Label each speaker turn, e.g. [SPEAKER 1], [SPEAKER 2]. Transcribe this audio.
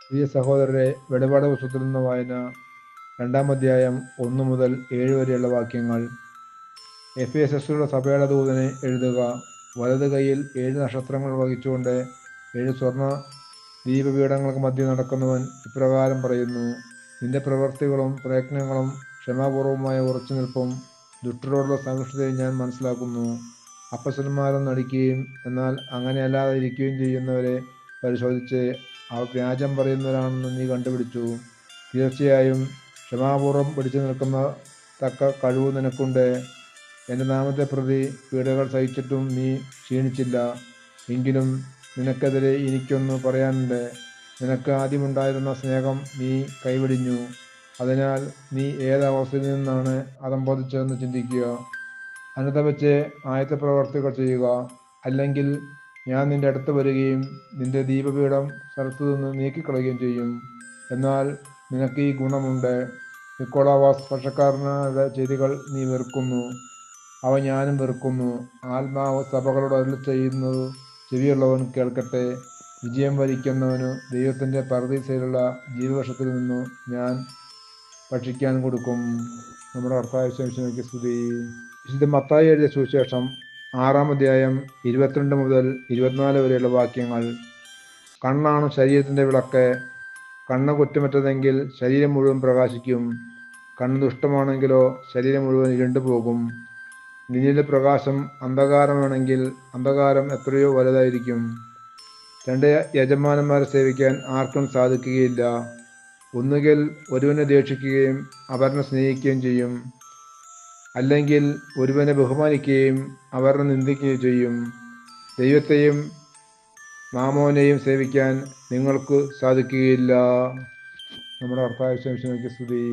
[SPEAKER 1] പ്രിയ സഹോദരരെ, വെളിപാട് പുസ്തകത്തിൽ നിന്ന് വായന. 2-ാം അധ്യായം 1 മുതൽ 7 വരെയുള്ള വാക്യങ്ങൾ. എഫേസസുള്ള സഭയുടെ ദൂതനെ എഴുതുക. വലത് കൈയിൽ 7 നക്ഷത്രങ്ങൾ വഹിച്ചുകൊണ്ട് 7 സ്വർണ്ണ ദീപപീഠങ്ങൾക്ക് മധ്യ നടക്കുന്നവൻ ഇപ്രകാരം പറയുന്നു: നിന്റെ പ്രവൃത്തികളും പ്രയത്നങ്ങളും ക്ഷമാപൂർവമായ ഉറച്ചുനിൽപ്പും ദുഷ്ടരോടുള്ള സഹിഷ്ണുതയും ഞാൻ മനസ്സിലാക്കുന്നു. അപ്പസ്തലന്മാരെന്ന് നടിക്കുകയും എന്നാൽ അങ്ങനെയല്ലാതെ ഇരിക്കുകയും ചെയ്യുന്നവരെ പരിശോധിച്ച് അവർ വ്യാജം പറയുന്നവരാണെന്ന് നീ കണ്ടുപിടിച്ചു. തീർച്ചയായും ക്ഷമാപൂർവം പിടിച്ചു നിൽക്കുന്ന തക്ക കഴിവ് നിനക്കുണ്ട്. എൻ്റെ നാമത്തെ പ്രതി പീഡകൾ സഹിച്ചിട്ടും നീ ക്ഷീണിച്ചില്ല. എങ്കിലും നിനക്കെതിരെ എനിക്കൊന്ന് പറയാനുണ്ട്. നിനക്ക് ആദ്യമുണ്ടായിരുന്ന സ്നേഹം നീ കൈവെടിഞ്ഞു. അതിനാൽ നീ ഏതവസ്ഥയിൽ നിന്നാണ് അധംപതിച്ചതെന്ന് ചിന്തിക്കുക. അനുതപിച്ച് ആദ്യത്തെ പ്രവർത്തികൾ ചെയ്യുക. അല്ലെങ്കിൽ ഞാൻ നിന്റെ അടുത്ത് വരികയും നിന്റെ ദീപപീഠം സ്ഥലത്തുനിന്ന് നീക്കിക്കളയുകയും ചെയ്യും. എന്നാൽ നിനക്ക് ഈ ഗുണമുണ്ട്: നിക്കോളാവാസ് പക്ഷക്കാരനായ ചെയ്തികൾ നീ വെറുക്കുന്നു. അവ ഞാനും വെറുക്കുന്നു. ആത്മാവ് സഭകളോട് അരുളി ചെയ്യുന്നത് ചെവിയുള്ളവൻ കേൾക്കട്ടെ. വിജയം വരിക്കുന്നവനു ദൈവത്തിൻ്റെ പറുദീസയിലുള്ള ജീവവൃക്ഷത്തിൽ നിന്നു ഞാൻ ഭക്ഷിക്കാൻ കൊടുക്കും. നമ്മുടെ കർത്താവിന്റെ സ്തുതി. വിശുദ്ധ മത്തായി എഴുതിയ സുവിശേഷം 6-ാം അധ്യായം 22 മുതൽ 24 വരെയുള്ള വാക്യങ്ങൾ. കണ്ണാണ് ശരീരത്തിൻ്റെ വിളക്ക്. കണ്ണ് കുറ്റമറ്റതെങ്കിൽ ശരീരം മുഴുവൻ പ്രകാശിക്കും. കണ്ണ് ദുഷ്ടമാണെങ്കിലോ ശരീരം മുഴുവൻ ഇരുണ്ടുപോകും. നിന്നിലെ പ്രകാശം അന്ധകാരമാണെങ്കിൽ അന്ധകാരം എത്രയോ വലുതായിരിക്കും. 2 യജമാനന്മാരെ സേവിക്കാൻ ആർക്കും സാധിക്കുകയില്ല. ഒന്നുകിൽ ഒരുവനെ ദ്വേഷിക്കുകയും അവരെ സ്നേഹിക്കുകയും ചെയ്യും, അല്ലെങ്കിൽ ഒരുവനെ ബഹുമാനിക്കുകയും അവരെ നിന്ദിക്കുകയും ചെയ്യും. ദൈവത്തെയും മാമോനെയും സേവിക്കാൻ നിങ്ങൾക്ക് സാധിക്കുകയില്ല. നമ്മുടെ കർത്താവിന്റെ സ്തുതി.